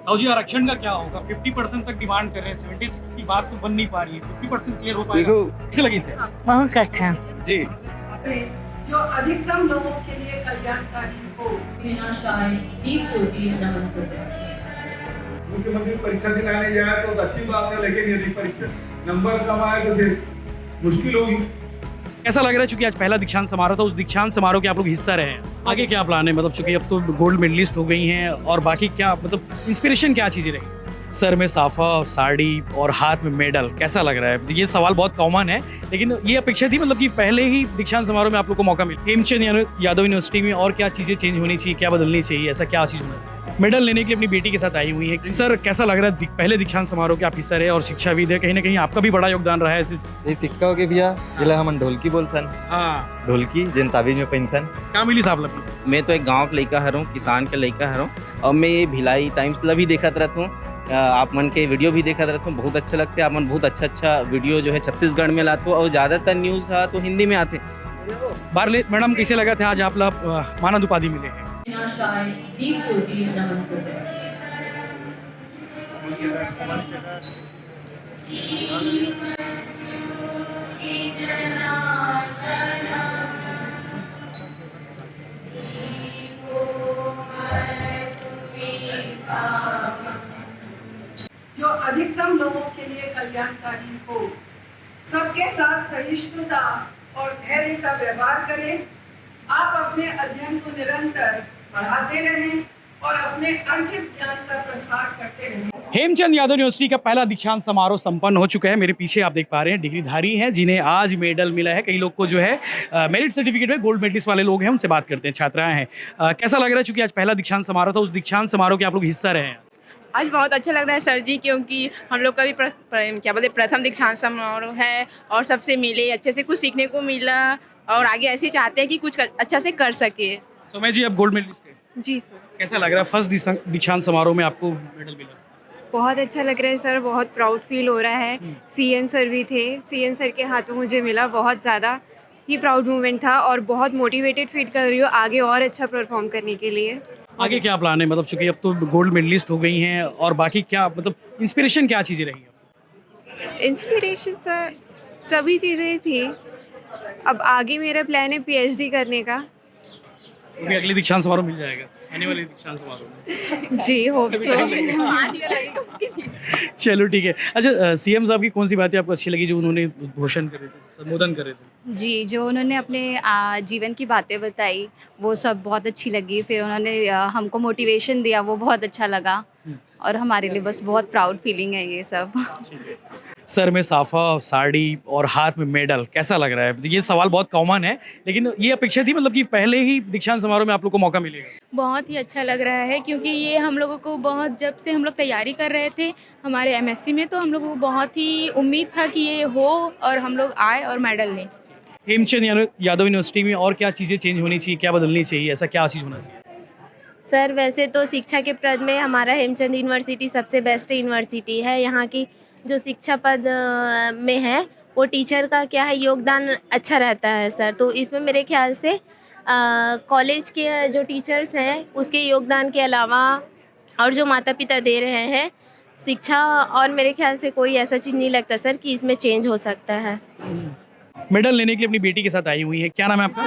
ताऊ जी, आरक्षण का क्या होगा? 50% तक डिमांड कर रहे हैं, 76 की बात तो बन नहीं पा रही है, 50% क्लियर हो पाएगा? देखो कैसी लगी इसे? बहुत अच्छा। जी। जो अधिकतम लोगों के लिए कल्याणकारी हो। विनाशाय दीप ज्योति नमस्ते। मुख्यमंत्री परीक्षा देने आने जाए तो अच्छी बात है, लेकिन यदि परीक्षा नंबर कम आए तो फिर मुश्किल होगी। कैसा लग रहा है, चूंकि आज पहला दीक्षांत समारोह था, उस दीक्षांत समारोह के आप लोग हिस्सा रहे हैं, आगे क्या प्लान है? मतलब चूंकि अब तो गोल्ड मेडलिस्ट हो गई हैं, और बाकी क्या, मतलब इंस्पिरेशन क्या चीज़ें रही? सर में साफा, साड़ी और हाथ में मेडल, कैसा लग रहा है? ये सवाल बहुत कॉमन है, लेकिन ये अपेक्षा थी मतलब कि पहले ही दीक्षांत समारोह में आप लोग को मौका मिले। हेमचंद यादव यूनिवर्सिटी में और क्या चीज़ें चेंज होनी चाहिए, क्या बदलनी चाहिए, ऐसा क्या चीज़ होना चाहिए? मेडल लेने के लिए अपनी बेटी के साथ आई हुई है। सर, कैसा लग रहा है, पहले दीक्षांत समारोह के आप हिस्सा रहे और शिक्षाविद है, कहीं ना कहीं आपका भी बड़ा योगदान रहा है ये सिक्का हो गया भैया, जिला हम ढोलकी बोलथन। हाँ, ढोलकी जिन ताबीज में पहिनथन। क्या मिली साहब लग? मैं तो एक गांव का लड़का हूँ, किसान का लड़का हूँ, और मैं ये भिलाई टाइम्स ला भी देखत रहता हूँ, आप मन के वीडियो भी देखत रहता हूँ, बहुत अच्छा लगता है। आप मन बहुत अच्छा वीडियो जो है छत्तीसगढ़ में लाते हो, और ज़्यादातर न्यूज़ तो हिंदी में आते। बारले मैडम, कैसे लगा था आज आप लोग मानद उपाधि मिले हैं? विनाशाय दीप ज्योति नमस्ते। जो अधिकतम लोगों के लिए कल्याणकारी हो। सबके साथ सहिष्णुता और धैर्य का व्यवहार करें। आप अपने अध्ययन को निरंतर बढ़ाते रहें और अपने अर्जित ज्ञान का प्रसार करते रहें। हेमचंद यादव यूनिवर्सिटी का पहला दीक्षांत समारोह संपन्न हो चुका है। मेरे पीछे आप देख पा रहे हैं डिग्रीधारी हैं जिन्हें आज मेडल मिला है। कई लोग को जो है मेरिट सर्टिफिकेट में गोल्ड मेडलिस्ट वाले लोग हैं, उनसे बात करते हैं, छात्राएं हैं। कैसा लग रहा है, चूंकि आज पहला दीक्षांत समारोह था, उस दीक्षांत समारोह के आप लोग हिस्सा रहे हैं? आज बहुत अच्छा लग रहा है सर जी, क्योंकि हम लोग का भी क्या बोलते प्रथम दीक्षांत समारोह है, और सबसे मिले, अच्छे से कुछ सीखने को मिला, और आगे ऐसे चाहते हैं कि कुछ अच्छा से कर सके। सोमे जी, आप गोल्ड मेडलिस्ट हैं? जी सर। कैसा लग रहा है, फर्स्ट दीक्षांत समारोह में आपको मेडल मिला? बहुत अच्छा लग रहा है सर, बहुत प्राउड फील हो रहा है। सीएम सर भी थे, सीएम सर के हाथों मुझे मिला, बहुत ज़्यादा ही प्राउड मोमेंट था, और बहुत मोटिवेटेड फील कर रही हूँ आगे और अच्छा परफॉर्म करने के लिए। आगे क्या प्लान है? मतलब चूंकि अब तो गोल्ड मेडलिस्ट हो गई हैं, और बाकी क्या, मतलब इंस्पिरेशन क्या चीज़ें रही? इंस्पिरेशन सर सभी चीज़ें थी। अब आगे मेरा प्लान है पीएचडी करने का। क्योंकि अगले दीक्षांत समारोह मिल जाएगा, आने वाले दीक्षांत समारोह में। जी, होप सो। चलो ठीक है। अच्छा, सीएम साहब की कौन सी बातें आपको अच्छी लगी जो उन्होंने घोषण करे थे, संबोधन करे थे? जी, जो उन्होंने अपने जीवन की बातें बताई, वो सब बहुत अच्छी लगी। फिर उन्होंने हमको मोटिवेशन दिया, वो बहुत अच्छा लगा, और हमारे लिए बस बहुत प्राउड फीलिंग है ये सब। सर में साफा, साड़ी और हाथ में मेडल, कैसा लग रहा है? ये सवाल बहुत कॉमन है, लेकिन ये अपेक्षा थी मतलब कि पहले ही दीक्षांत समारोह में आप लोग को मौका मिलेगा। बहुत ही अच्छा लग रहा है, क्योंकि ये हम लोगों को बहुत, जब से हम लोग तैयारी कर रहे थे हमारे एमएससी में, तो हम लोगों को बहुत ही उम्मीद था कि ये हो और हम लोग आए और मेडल लें। हेमचंद यादव यूनिवर्सिटी में और क्या चीज़ें चेंज होनी चाहिए, क्या बदलनी चाहिए, ऐसा क्या चीज़ होना चाहिए? सर, वैसे तो शिक्षा के पद में हमारा हेमचंद यूनिवर्सिटी सबसे बेस्ट यूनिवर्सिटी है। यहाँ की जो शिक्षा पद में है, वो टीचर का क्या है योगदान अच्छा रहता है सर। तो इसमें मेरे ख्याल से कॉलेज के जो टीचर्स हैं उसके योगदान के अलावा और जो माता पिता दे रहे हैं शिक्षा, और मेरे ख्याल से कोई ऐसा चीज़ नहीं लगता सर कि इसमें चेंज हो सकता है। मेडल लेने के लिए अपनी बेटी के साथ आई हुई है, क्या नाम है आपका?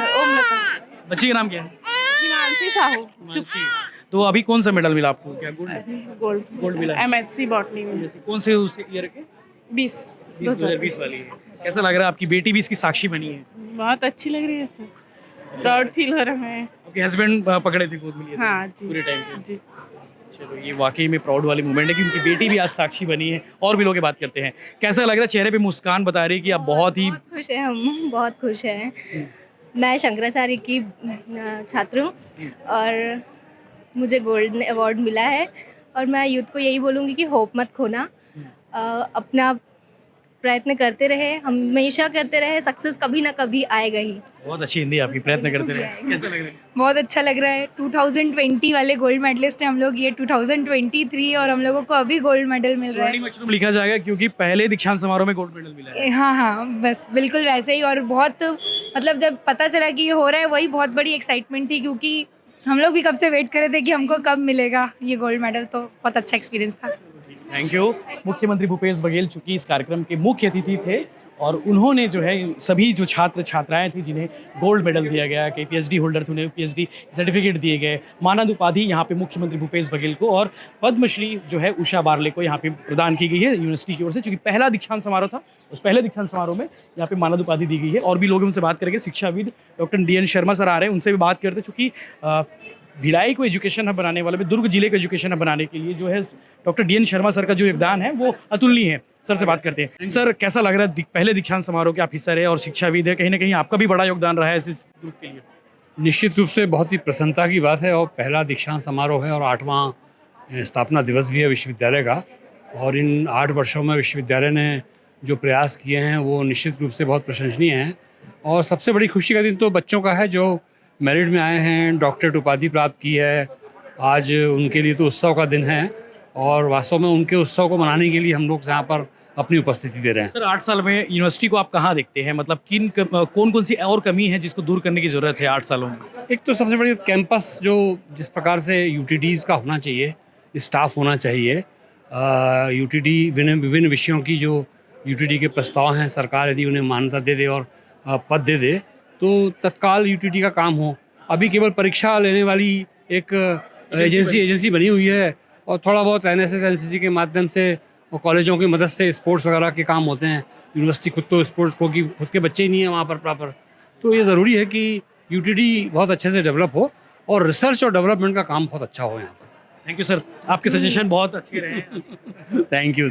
बच्ची का नाम क्या है? हिमांशी साहू। तो अभी कौन सा मेडल मिला आपको? क्या गोल्ड मिला? एमएससी बॉटनी में। कौन से उस ईयर के? 2020 वाली है। कैसा लग रहा है, आपकी बेटी भी इसकी साक्षी बनी है? बहुत अच्छी लग रही है सर, प्राउड फील हो रहा है। आपके हस्बैंड पकड़े थे गोद में लिए थे? हाँ जी, पूरे टाइम पे? जी। चलो, ये वाकई में प्राउड वाली मोमेंट है कि उनकी बेटी भी आज साक्षी बनी है। और भी लोग बात करते हैं, कैसा लग रहा है? चेहरे पे मुस्कान बता रही है कि आप बहुत ही खुश है, हम बहुत खुश हैं। मैं शंकराचार्य की छात्र हूँ, और मुझे गोल्डन अवार्ड मिला है, और मैं यूथ को यही बोलूँगी कि होप मत खोना, अपना प्रयत्न करते रहे, हमेशा करते रहे, सक्सेस कभी ना कभी आएगा ही। बहुत अच्छी हिंदी आपकी, प्रयत्न करते रहे। कैसा लग रहा है? बहुत अच्छा लग रहा है। 2020 वाले गोल्ड मेडलिस्ट हैं हम लोग, ये 2023 और हम लोगों को अभी गोल्ड मेडल मिल रहा है। स्वर्णिम अक्षरों में लिखा जाएगा क्योंकि पहले दीक्षांत समारोह में गोल्ड मेडल मिला है। हाँ हाँ, बस बिल्कुल वैसे ही। और बहुत मतलब जब पता चला कि ये हो रहा है, वही बहुत बड़ी एक्साइटमेंट थी, क्योंकि हम लोग भी कब से वेट कर रहे थे कि हमको कब मिलेगा ये गोल्ड मेडल, तो बहुत अच्छा एक्सपीरियंस था। Thank you. मुख्यमंत्री भूपेश बघेल चूंकि इस कार्यक्रम के मुख्य अतिथि थे और उन्होंने जो है सभी जो छात्र छात्राएं थी जिन्हें गोल्ड मेडल दिया गया, कि पीएचडी होल्डर थे उन्हें पीएचडी सर्टिफिकेट दिए गए, मानद उपाधि यहाँ पे मुख्यमंत्री भूपेश बघेल को और पद्मश्री जो है उषा बारले को यहाँ पे प्रदान की गई है यूनिवर्सिटी की ओर से। चूँकि पहला दीक्षांत समारोह था, उस पहले दीक्षांत समारोह में यहाँ पे मानद उपाधि दी गई है। और भी लोग उनसे बात करेंगे, शिक्षाविद डॉक्टर DN शर्मा सर आ रहे हैं, उनसे भी बात करते हैं। चूँकि भिलाई को एजुकेशन हब बनाने वाले में, दुर्ग जिले को एजुकेशन हब बनाने के लिए जो है डॉक्टर DN शर्मा सर का जो योगदान है वो अतुलनीय है। सर से बात करते हैं। सर कैसा लग रहा है, पहले दीक्षांत समारोह के आप हिस्सा रहे और शिक्षाविद है, कहीं ना कहीं आपका भी बड़ा योगदान रहा है इस ग्रुप के लिए? निश्चित रूप से बहुत ही प्रसन्नता की बात है और पहला दीक्षांत समारोह है और 8वां स्थापना दिवस भी है विश्वविद्यालय का। और इन 8 वर्षों में विश्वविद्यालय ने जो प्रयास किए हैं वो निश्चित रूप से बहुत प्रशंसनीय हैं। और सबसे बड़ी खुशी का दिन तो बच्चों का है जो मेरिट में आए हैं, डॉक्टरेट उपाधि प्राप्त की है। आज उनके लिए तो उत्सव का दिन है और वास्तव में उनके उत्सव को मनाने के लिए हम लोग यहाँ पर अपनी उपस्थिति दे रहे हैं। सर 8 साल में यूनिवर्सिटी को आप कहाँ देखते हैं, मतलब कौन कौन सी और कमी है जिसको दूर करने की ज़रूरत है 8 सालों में? एक तो सबसे बड़ी कैंपस जो जिस प्रकार से UTDs का होना चाहिए, स्टाफ होना चाहिए, UTD विभिन्न विषयों की जो UTD के प्रस्ताव हैं, सरकार यदि उन्हें मान्यता दे दे और पद दे दे तो तत्काल UTD का काम हो। अभी केवल परीक्षा लेने वाली एक एजेंसी बनी हुई है और थोड़ा बहुत NSS NCC के माध्यम से और कॉलेजों की मदद से स्पोर्ट्स वगैरह के काम होते हैं। यूनिवर्सिटी खुद तो स्पोर्ट्स को की खुद के बच्चे ही नहीं हैं वहाँ पर प्रॉपर। तो ये ज़रूरी है कि UTD बहुत अच्छे से डेवलप हो और रिसर्च और डेवलपमेंट का काम बहुत अच्छा हो यहाँ पर। थैंक यू सर, आपके सजेशन बहुत अच्छे रहे हैं। Thank you.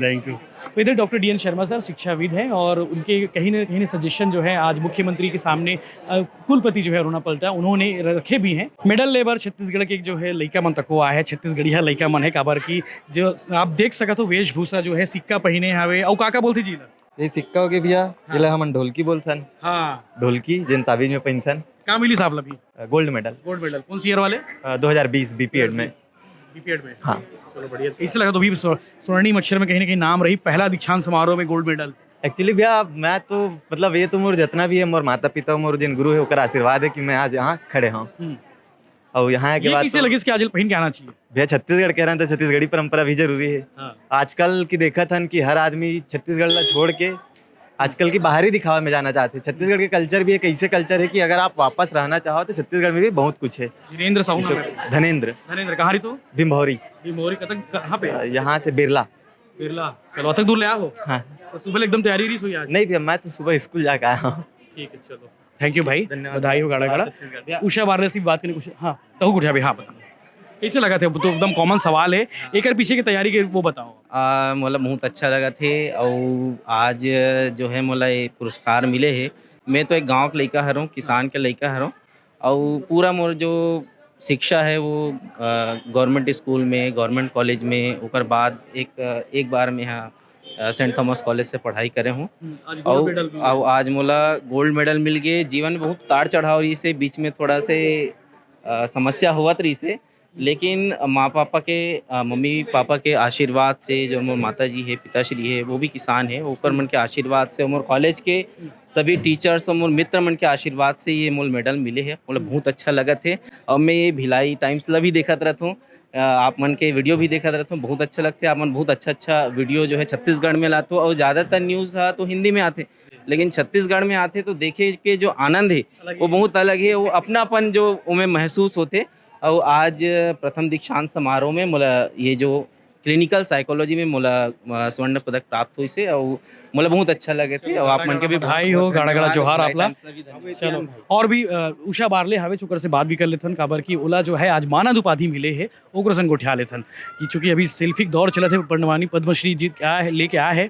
तो इधर डॉक्टर DN शर्मा सर शिक्षाविद हैं और उनके कहीं ना कहीं सजेशन जो है आज मुख्यमंत्री के सामने कुलपति जो है अरुणा पलटा उन्होंने रखे भी हैं। मेडल लेबर छत्तीसगढ़ के जो है लइका मन तको आए है, छत्तीसगढ़िया लइका मन है काबर की जो आप देख सका तो वेशभूषा जो है सिक्का पहिने हवे और काका बोलती जी ये सिक्का हो गया भैया, ये हमन ढोलकी बोलथन। हाँ, ढोलकी जिन ताबीज में पहिनथन। का मिली साहब लभी? Gold medal. कौन सी ईयर वाले? 2020 BPED में। BPED में? हाँ। चलो बढ़िया। इसे लगा तो भी स्वर्णिम अक्षर में कहीं ना कहीं नाम रही, पहला दीक्षांत समारोह में गोल्ड मेडल। एक्चुअली भैया मैं तो मतलब ये तो मोर जितना भी है मोर माता पिता मोर जिन गुरु है ओकर आशीर्वाद है कि मैं आज यहाँ खड़े हूँ। और यहाँ के बाद कैसे लगे इसके आज पहन के आना चाहिए? भैया छत्तीसगढ़ कह रहे हैं तो छत्तीसगढ़ी परंपरा भी जरूरी है। हाँ। आजकल की देखा था कि हर आदमी छत्तीसगढ़ ला छोड़ के आजकल की बाहरी दिखावा में जाना चाहते हैं। छत्तीसगढ़ के कल्चर भी एक ऐसे कल्चर है कि अगर आप वापस रहना चाहो तो छत्तीसगढ़ में भी बहुत कुछ है। धीरेन्द्र साहू नाम है। धनेन्द्र कहाँ रही तो? भिंभौरी कतक कहाँ पे? यहाँ से बिरला। चलो अतक दूर ले आओ। हाँ। तो सुबह एकदम तैयारी रही सोई आज? नहीं भैया मैं तो सुबह स्कूल जाकर आया हूँ। ठीक है चलो, थैंक यू भाई, धन्यवाद। बधाई हो गाड़ा। उषा बारले से बात करने कुछ हाँ तहु उठा भाई। हाँ बताओ कैसे लगा थे? तो एकदम कॉमन सवाल है, एक पीछे की तैयारी के वो बताओ। मोला बहुत अच्छा लगा थे और आज जो है मोला ये पुरस्कार मिले है। मैं तो एक गांव के लड़का हरूँ, किसान के लड़का हरूँ और पूरा मोर जो शिक्षा है वो गवर्नमेंट स्कूल में, गवर्नमेंट कॉलेज में, उसके बाद एक बार मैं यहाँ सेंट थॉमस कॉलेज से पढ़ाई करे हूँ और आज मोला गोल्ड मेडल मिल गए। जीवन में बहुत तार चढ़ाव रही से, बीच में थोड़ा से समस्या हुआ रही से, लेकिन माँ पापा के मम्मी पापा के आशीर्वाद से, जो मोर माता जी है, पिताश्री है, वो भी किसान है, ओकर मन के आशीर्वाद से, मोर कॉलेज के सभी टीचर्स और मोर मित्र मन के आशीर्वाद से ये मोल मेडल मिले है। मोला बहुत अच्छा लगा थे और मैं ये भिलाई टाइम्स ला भी देखत रहता हूँ, आप मन के वीडियो भी देखत रहता हूँ, बहुत अच्छा लगते। आप मन बहुत अच्छा वीडियो जो है छत्तीसगढ़ में लाते हो और ज़्यादातर न्यूज़ तो हिंदी में आते, लेकिन छत्तीसगढ़ में आते तो देखे के जो आनंद है वो बहुत अलग है, वो अपनापन जो उनमें महसूस होते। और आज प्रथम दीक्षांत समारोह में मोला ये जो क्लिनिकल साइकोलॉजी में मोला स्वर्ण पदक प्राप्त हुई से और मोला बहुत अच्छा लगे थे और आप मन के भी बधाई हो, गाड़ा जोहार आपला। चलो और भी उषा बारले हवे चुकर से बात भी कर लेथन काबर की ओला जो है आज मानद उपाधि मिले है ओकर संग उठा लेथन कि चूंकि अभी सेल्फिक दौर चला थे, पंडवानी पद्मश्री जीत आया है, लेके आया है।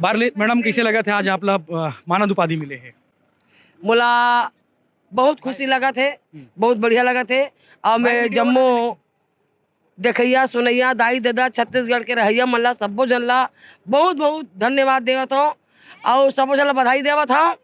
बारले मैडम कैसे लगा था आज आपला मानद उपाधि मिले है? मोला बहुत खुशी लगा थे, बहुत बढ़िया लगा थे। और मैं जम्मू देखैया सुनैया दाई दादा छत्तीसगढ़ के रहैया मन ला सब्बो जन ला बहुत बहुत धन्यवाद देवत हूँ और सब्बो जन ला बधाई देवत हूँ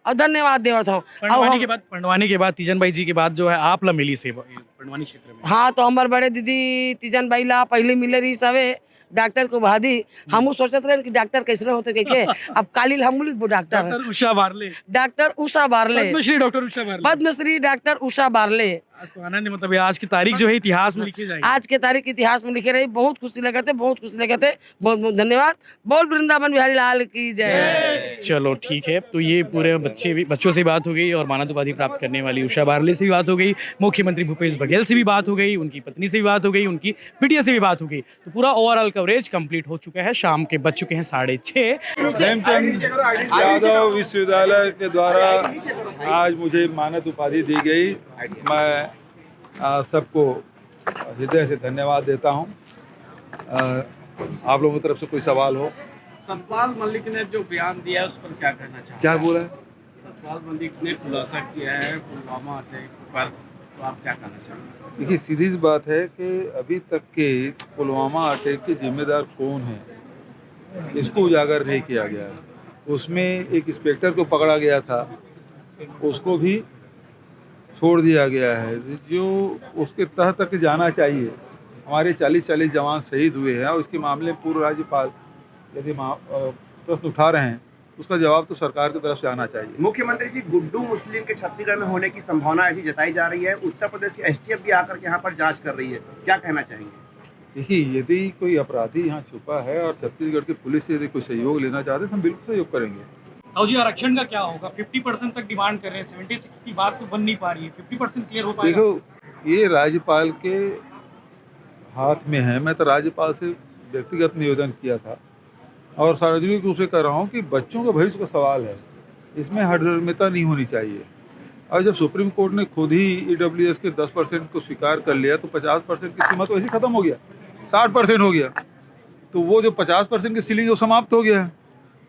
और धन्यवाद देवत हूँ। पंडवानी के बाद तीजन भाई जी के बाद जो है आप ला मिली सेवा खंडवानी क्षेत्र में? हाँ तो हमारे बड़े दीदी तीजन बाईला पहले मिले रही सवे डॉक्टर को भादी हम सोचते रहे कि डॉक्टर कैसे होते के अब कालिल हम doctor doctor Usha barley, doctor Usha barley, Padmashri doctor Usha barley, Padmashri doctor Usha barley. आज तो आनंद है, मतलब ये आज की तारीख जो है इतिहास में लिखी जाएगी। आज के तारीख इतिहास में लिखे रही, बहुत खुशी लगे थे, बहुत खुशी लगे थे। बहुत बहुत धन्यवाद। बोल वृंदावन बिहारी लाल की जय। चलो ठीक है, तो ये पूरे बच्चों से बात हो गई और मानद उपाधि प्राप्त करने वाली उषा बारले से भी बात हो गई, मुख्यमंत्री भूपेश बघेल से भी बात हो गई, उनकी पत्नी से भी बात हो गई, उनकी बिटिया से भी बात हो गई। तो पूरा ओवरऑल कवरेज कंप्लीट हो चुका है। शाम के बज चुके हैं 6:30। हेमचंद यादव विश्वविद्यालय के द्वारा आज मुझे मानद उपाधि दी गई। मैं सबको हृदय से धन्यवाद देता हूं। आप लोगों की तरफ से कोई सवाल हो? सतपाल मलिक ने जो बयान दिया है उस पर क्या कहना चाहते हैं? क्या बोला है? सतपाल मलिक ने खुलासा किया है पुलवामा अटैक पर, तो आप क्या कहना चाहते हैं? देखिए, सीधी सी बात है कि अभी तक के पुलवामा अटैक के जिम्मेदार कौन हैं इसको उजागर नहीं किया गया है। उसमें एक इंस्पेक्टर को पकड़ा गया था, उसको भी छोड़ दिया गया है। जो उसके तह तक जाना चाहिए। हमारे 40 जवान शहीद हुए हैं और उसके मामले में पूर्व राज्यपाल यदि प्रश्न उठा रहे हैं उसका जवाब तो सरकार की तरफ से आना चाहिए। मुख्यमंत्री जी, गुड्डू मुस्लिम के छत्तीसगढ़ में होने की संभावना ऐसी जताई जा रही है। उत्तर प्रदेश की एसटीएफ भी आकर के यहाँ पर जांच कर रही है, क्या कहना चाहेंगे? देखिए, यदि कोई अपराधी यहाँ छुपा है और छत्तीसगढ़ की पुलिस से यदि कोई सहयोग लेना चाहते हैं तो हम बिल्कुल सहयोग करेंगे। और जी आरक्षण का क्या होगा? 50% तक डिमांड कर रहे हैं, 76 की बात तो बन नहीं पा रही है, 50% क्लियर हो पाएगा? देखो, ये राज्यपाल के हाथ में है। मैं तो राज्यपाल से व्यक्तिगत निवेदन किया था और सार्वजनिक रूप से कर रहा हूँ कि बच्चों का भविष्य का सवाल है, इसमें हठधर्मिता नहीं होनी चाहिए। और जब सुप्रीम कोर्ट ने खुद ही EWS के 10% को स्वीकार कर लिया तो 50% की सीमा तो ऐसे खत्म हो गया, 60% हो गया। तो वो जो 50% की सीलिंग वो समाप्त हो गया।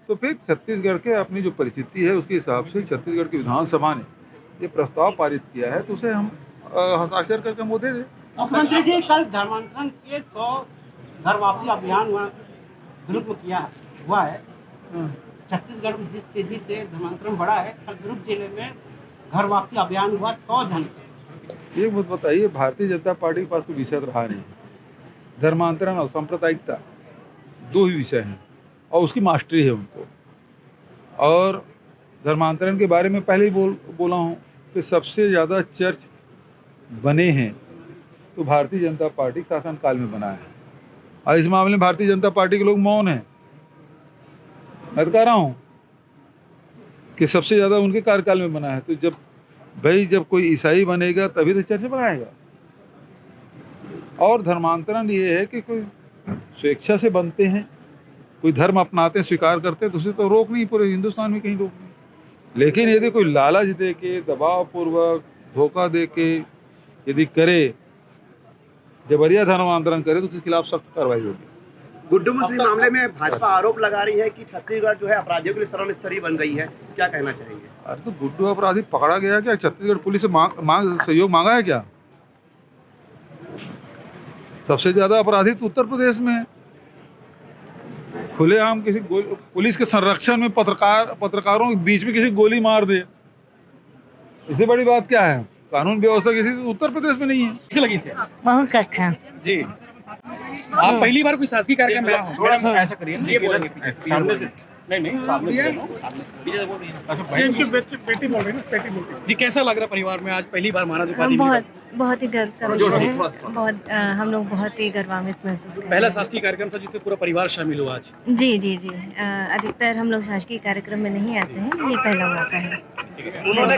तो फिर छत्तीसगढ़ के अपनी जो परिस्थिति है उसके हिसाब से छत्तीसगढ़ की विधानसभा ने ये प्रस्ताव पारित किया है, तो उसे हम हस्ताक्षर करके हम वो दे दें। मुख्यमंत्री जी, कल धर्मांतरण के 100 घर वापसी अभियान दुर्ग में हुआ है। छत्तीसगढ़ में जिस तेजी से धर्मांतरण बढ़ा है, कल दुर्ग जिले में घर वापसी अभियान हुआ 100 जन। एक बात बताइए, भारतीय जनता पार्टी के पास कोई विषय रहा नहीं। धर्मांतरण और सांप्रदायिकता दो ही विषय हैं और उसकी मास्टरी है उनको। और धर्मांतरण के बारे में पहले ही बोला हूँ कि सबसे ज़्यादा चर्च बने हैं तो भारतीय जनता पार्टी के शासनकाल में बना है और इस मामले में भारतीय जनता पार्टी के लोग मौन हैं। मैं तो कह रहा हूँ कि सबसे ज़्यादा उनके कार्यकाल में बना है। तो जब कोई ईसाई बनेगा तभी तो चर्च बनाएगा। और धर्मांतरण ये है कि कोई स्वेच्छा से बनते हैं, कोई धर्म अपनाते हैं, स्वीकार करते हैं, तो उसे तो रोक नहीं, पूरे हिंदुस्तान में कहीं रोक नहीं। लेकिन यदि कोई लालच दे के, दबाव पूर्वक, धोखा दे के यदि करे, जबरिया धर्मांतरण करे तो उसके खिलाफ सख्त कार्रवाई होगी। गुड्डू मुस्लिम मामले में भाजपा आरोप लगा रही है कि छत्तीसगढ़ जो है अपराधियों के लिए शर्म स्तरी बन गई है, क्या कहना चाहेंगे? अरे तो गुड्डू अपराधी पकड़ा गया क्या? छत्तीसगढ़ पुलिस से सहयोग मांगा है क्या? सबसे ज्यादा अपराधी तो उत्तर प्रदेश में है। खुलेआम किसी पुलिस के संरक्षण में पत्रकारों के बीच में किसी गोली मार दे, इससे बड़ी बात क्या है? कानून व्यवस्था किसी उत्तर प्रदेश में नहीं है। कैसे लगी से? बहुत अच्छा जी, आप पहली बार कोई शासकीय कार्यक्रम में आए? थोड़ा सा ऐसा करिए, सामने से नहीं सामने से बेटी बोल रही है ना, बेटी बोल रही है। जी, कैसा लग रहा परिवार में आज पहली बार मानद उपाधि? बहुत ही गर्व का विषय है। बहुत हम लोग बहुत ही गर्वान्वित महसूस कर रहे हैं। पहला शासकीय कार्यक्रम था जिससे पूरा परिवार शामिल हुआ आज। जी जी जी, अधिकतर हम लोग शासकीय कार्यक्रम में नहीं आते हैं, ये पहला मौका है। उन्होंने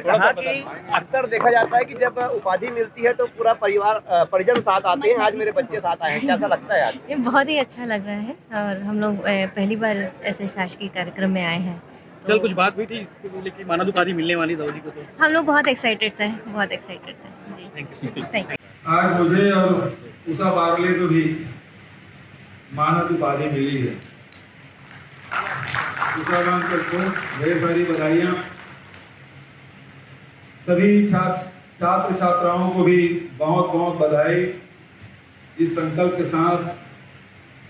कहा कि अक्सर देखा जाता है कि जब उपाधि मिलती है तो पूरा परिवार परिजन साथ आते हैं, आज मेरे बच्चे साथ आए हैं, कैसा लगता है आज? ये बहुत ही अच्छा लग रहा है और हम लोग पहली बार ऐसे शासकीय कार्यक्रम में आए हैं। कल कुछ बात हुई थी इसको लेके, मानद उपाधि मिलने वाली दाऊदी को? तो हम लोग बहुत एक्साइटेड थे, बहुत एक्साइटेड थे जी। Thank you. आज मुझे और उषा बारले को भी मानद उपाधि मिली है। उषा बारले को ढेर सारी बधाइयाँ। सभी छात्र छात्राओं को भी बहुत बहुत बधाई। इस संकल्प के साथ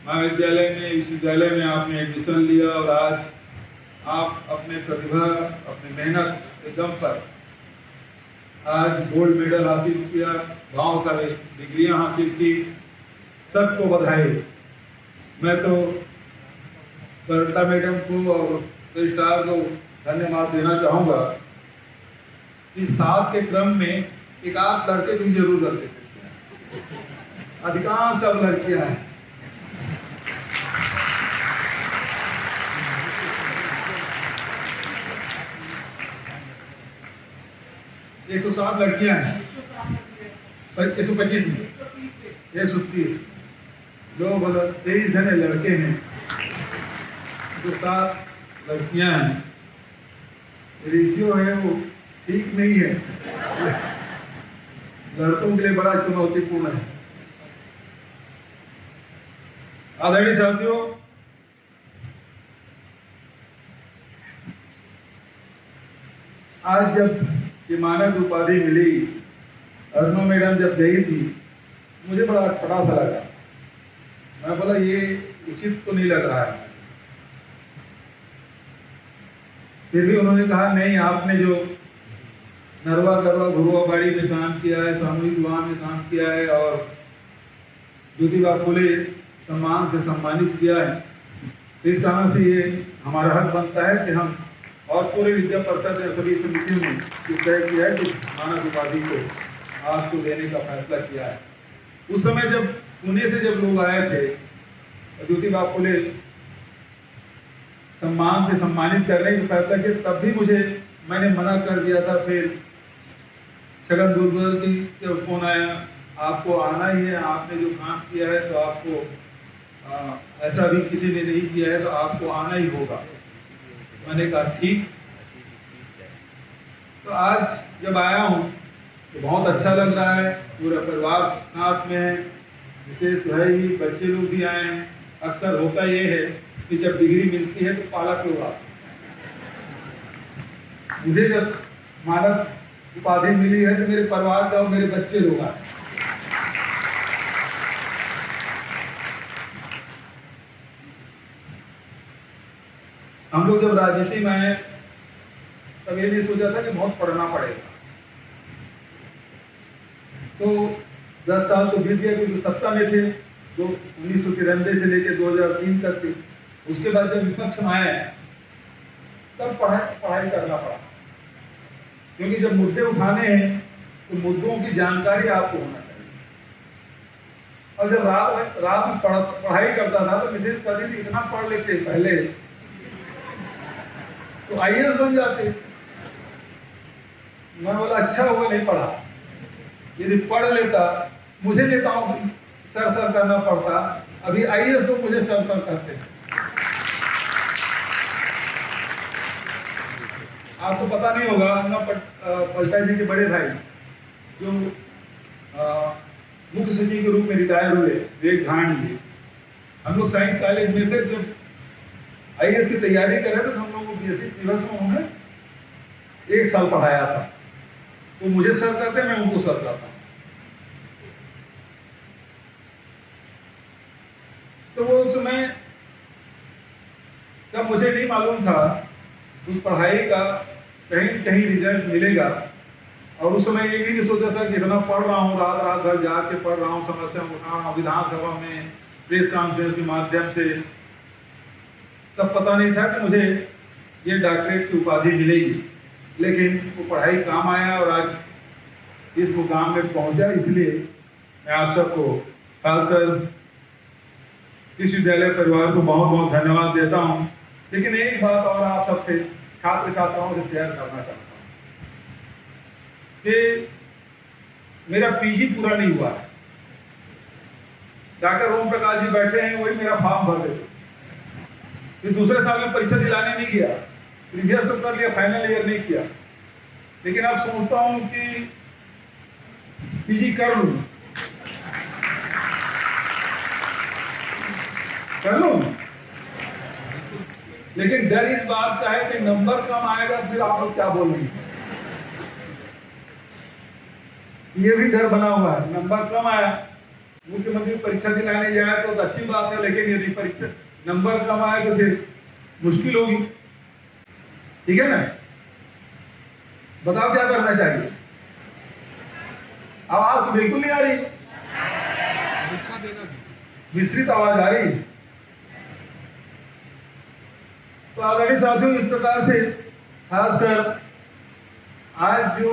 महाविद्यालय में, विश्वविद्यालय में आपने एडमिशन लिया और आज आप अपने प्रतिभा, अपनी मेहनत के दम पर आज गोल्ड मेडल हासिल किया, बहुत सारे डिग्रियां हासिल की, सबको बधाई। मैं तो कविता मैडम को और स्टार को धन्यवाद देना चाहूँगा कि साथ के क्रम में एक आध लड़के भी जरूर रख देते, अधिकांश सब लड़कियां हैं। एक 160 लड़कियां हैं, 125 में 130, 2 बोलो 23 जने लड़के हैं, 7 लड़कियां हैं। रेशियो है वो ठीक नहीं है, लड़कों के लिए बड़ा चुनौतीपूर्ण है। आदरणीय साथियों, आज जब ये मानद उपाधि मिली, अरुणा मैडम जब गई थी, मुझे बड़ा अटपटा सा लगा। मैं बोला ये उचित तो नहीं लग रहा है। फिर भी उन्होंने कहा नहीं, आपने जो नरवा गरवा घुरुआ बाड़ी में काम किया है, सामूहिक विवाह में काम किया है और ज्योतिबा फुले सम्मान से सम्मानित किया है, तो इस कारण से ये हमारा हक बनता है कि हम और पूरे विद्या परिषद या सभी समितियों ने तय किया है कि मानद उपाधि को आपको देने का फैसला किया है। उस समय जब पुणे से जब लोग आए थे, ज्योतिबा फुले सम्मान से सम्मानित करने का फैसला किया, तब भी मैंने मना कर दिया था। फिर छगन भुजबल की जब फोन आया, आपको आना ही है, आपने जो काम किया है तो आपको ऐसा भी किसी ने नहीं किया है, तो आपको आना ही होगा। मैंने कहा ठीक। तो आज जब आया हूँ तो बहुत अच्छा लग रहा है, पूरा परिवार साथ में है, विशेष तो है ही, बच्चे लोग भी आए हैं। अक्सर होता ये है कि जब डिग्री मिलती है तो पालक लोग आते हैं। मुझे जब मानद उपाधि मिली है तो मेरे परिवार का और मेरे बच्चे लोग आए। हम लोग जब राजनीति में आए तब ये नहीं सोचा था कि बहुत पढ़ना पड़ेगा। तो 10 साल तो बीत गया, क्योंकि सत्ता में थे, जो 1993 से लेकर 2003 तक थे। उसके बाद जब विपक्ष में आए तब पढ़ाई करना पड़ा, क्योंकि जब मुद्दे उठाने हैं तो मुद्दों की जानकारी आपको होना चाहिए। और जब रात में पढ़ाई करता था तो मिसेज कहती थी इतना पढ़ लेते पहले तो IAS बन जाते। मैं बोला अच्छा हुआ नहीं पढ़ा, यदि पढ़ लेता मुझे नेताओं को सर करना पड़ता, अभी IAS लोग मुझे सर करते। आपको पता नहीं होगा, अन्ना पलटा जी के बड़े भाई जो मुख्य सचिव के रूप में रिटायर हुए, विवेक धारण जी, हम लोग साइंस कॉलेज में थे। जब IAS की तैयारी कर रहे थे तो हम लोग को BSc पीवट में उन्होंने 1 साल पढ़ाया था। वो मुझे सर करते, मैं उनको सर करता। तो वो उस समय जब मुझे नहीं मालूम था उस पढ़ाई का कहीं रिजल्ट मिलेगा, और उस समय ये भी नहीं सोचा था कि इतना पढ़ रहा हूँ, रात भर जाके पढ़ रहा हूँ, समस्या उठा रहा हूँ विधानसभा में प्रेस कॉन्फ्रेंस के माध्यम से। तब पता नहीं था कि मुझे ये डॉक्टरेट की उपाधि मिलेगी, लेकिन वो पढ़ाई काम आया और आज इस मुकाम में पहुंचा। इसलिए मैं आप सबको, खासकर विश्वविद्यालय परिवार को बहुत बहुत धन्यवाद देता हूं। लेकिन एक बात और आप सबसे, छात्र छात्राओं से शेयर करना चाहता हूं कि मेरा PG पूरा नहीं हुआ है। डॉक्टर ओम प्रकाश जी बैठे हैं, वही मेरा फॉर्म भर देते। फिर दूसरे साल में परीक्षा दिलाने नहीं गया, प्रीवियस तो कर लिया, फाइनल ईयर नहीं किया। लेकिन अब सोचता हूं कि PG कर लूं, लेकिन डर इस बात का है कि नंबर कम आएगा, फिर आप लोग क्या बोलेंगे। ये भी डर बना हुआ है। नंबर कम आया, मुख्यमंत्री परीक्षा दिलाने जाए तो अच्छी बात है, लेकिन यदि परीक्षा नंबर कम आए तो फिर मुश्किल होगी। ठीक है ना? बताओ क्या करना चाहिए? आवाज तो बिल्कुल नहीं आ रही, मिश्रित आवाज आ रही। तो आदरणीय साथियों, इस प्रकार से खासकर आज जो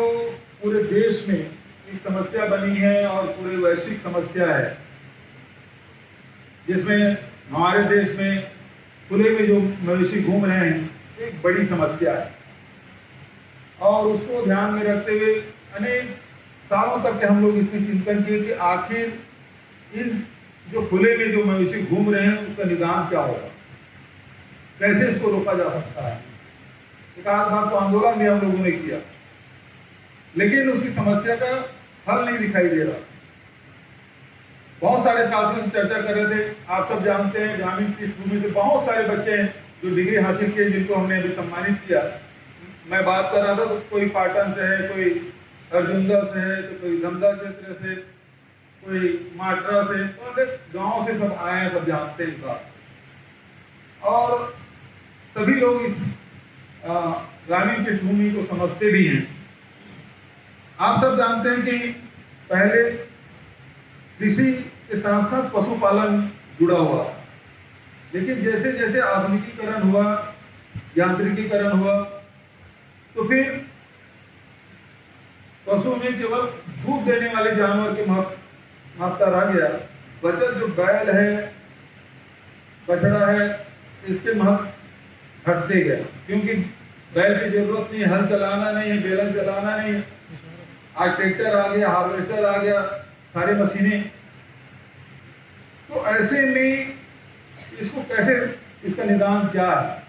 पूरे देश में एक समस्या बनी है और पूरे वैश्विक समस्या है, जिसमें हमारे देश में खुले में जो मवेशी घूम रहे हैं, एक बड़ी समस्या है। और उसको ध्यान में रखते हुए अनेक सालों तक के हम लोग इसमें चिंतन किए कि आखिर इन जो खुले में जो मवेशी घूम रहे हैं उसका निदान क्या होगा, कैसे इसको रोका जा सकता है। एक आध बार तो आंदोलन भी हम लोगों ने किया, लेकिन उसकी समस्या का हल नहीं दिखाई दे रहा। बहुत सारे साथियों से चर्चा कर रहे थे। आप सब जानते हैं ग्रामीण पृष्ठभूमि से बहुत सारे बच्चे हैं जो डिग्री हासिल किए, जिनको हमने अभी सम्मानित किया। मैं बात कर रहा था तो कोई पाटन से है, कोई अर्जुंदा से है, तो कोई धमदा क्षेत्र से, कोई माटरा से, गांव से सब आए हैं, सब जानते हैं इस बात। और सभी लोग इस ग्रामीण पृष्ठभूमि को समझते भी हैं। आप सब जानते हैं कि पहले कृषि के साथ साथ पशुपालन जुड़ा हुआ था, लेकिन जैसे जैसे आधुनिकीकरण हुआ, यांत्रिकीकरण हुआ, तो फिर पशु में केवल दूध देने वाले जानवर की महत्ता रह गया। बचत जो बैल है, बछड़ा है, इसके महत्व घटते गया, क्योंकि बैल की जरूरत नहीं, हल चलाना नहीं है, बेलन चलाना नहीं है। आज ट्रैक्टर आ गया, हार्वेस्टर आ गया, सारी मशीनें। तो ऐसे में इसको कैसे, इसका निदान क्या है?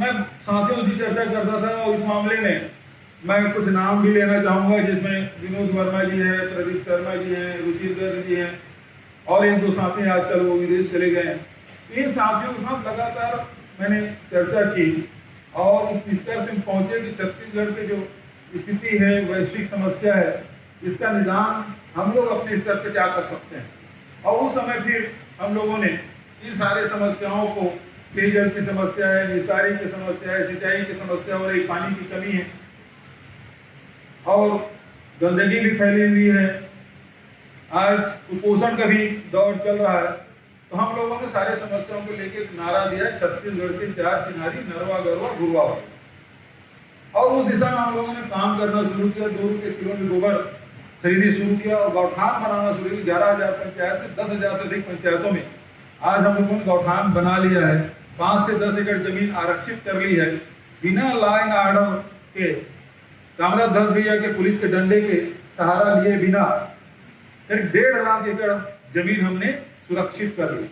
मैं साथियों से चर्चा करता था और इस मामले में मैं कुछ नाम भी लेना चाहूँगा, जिसमें विनोद वर्मा जी हैं, प्रदीप शर्मा जी हैं, रुचिर गर्ग जी हैं, और एक दो साथी आजकल वो विदेश चले गए हैं। इन साथियों के साथ लगातार मैंने चर्चा की और इस निष्कर्ष में पहुँचे कि छत्तीसगढ़ की जो स्थिति है, वैश्विक समस्या है, इसका निदान हम लोग अपने स्तर पर क्या कर सकते हैं। और उस समय फिर हम लोगों ने इन सारे समस्याओं को, पेयजल की समस्या है, निस्तारी की समस्या है, सिंचाई की समस्या हो रही, पानी की कमी है और गंदगी भी फैली हुई है, आज कुपोषण का भी दौर चल रहा है। तो हम लोगों ने सारे समस्याओं को लेकर एक नारा दिया, छत्तीसगढ़ के चार चिनारी, नरवा गरवा गुरवा वाली। और उस दिशा में हम लोगों ने काम करना शुरू किया। 2 रुपये किलो में गोबर खरीदी शुरू किया और गौठान बनाना शुरू किया। 11,000 पंचायत में 10,000 से अधिक पंचायतों में आज हम लोगों ने गौठान बना लिया है। 5 से 10 एकड़ जमीन आरक्षित कर ली है, बिना लॉ एंड ऑर्डर के, कामराज भैया के पुलिस के डंडे के सहारा लिए बिना करीब 1.5 लाख एकड़ जमीन हमने सुरक्षित कर ली।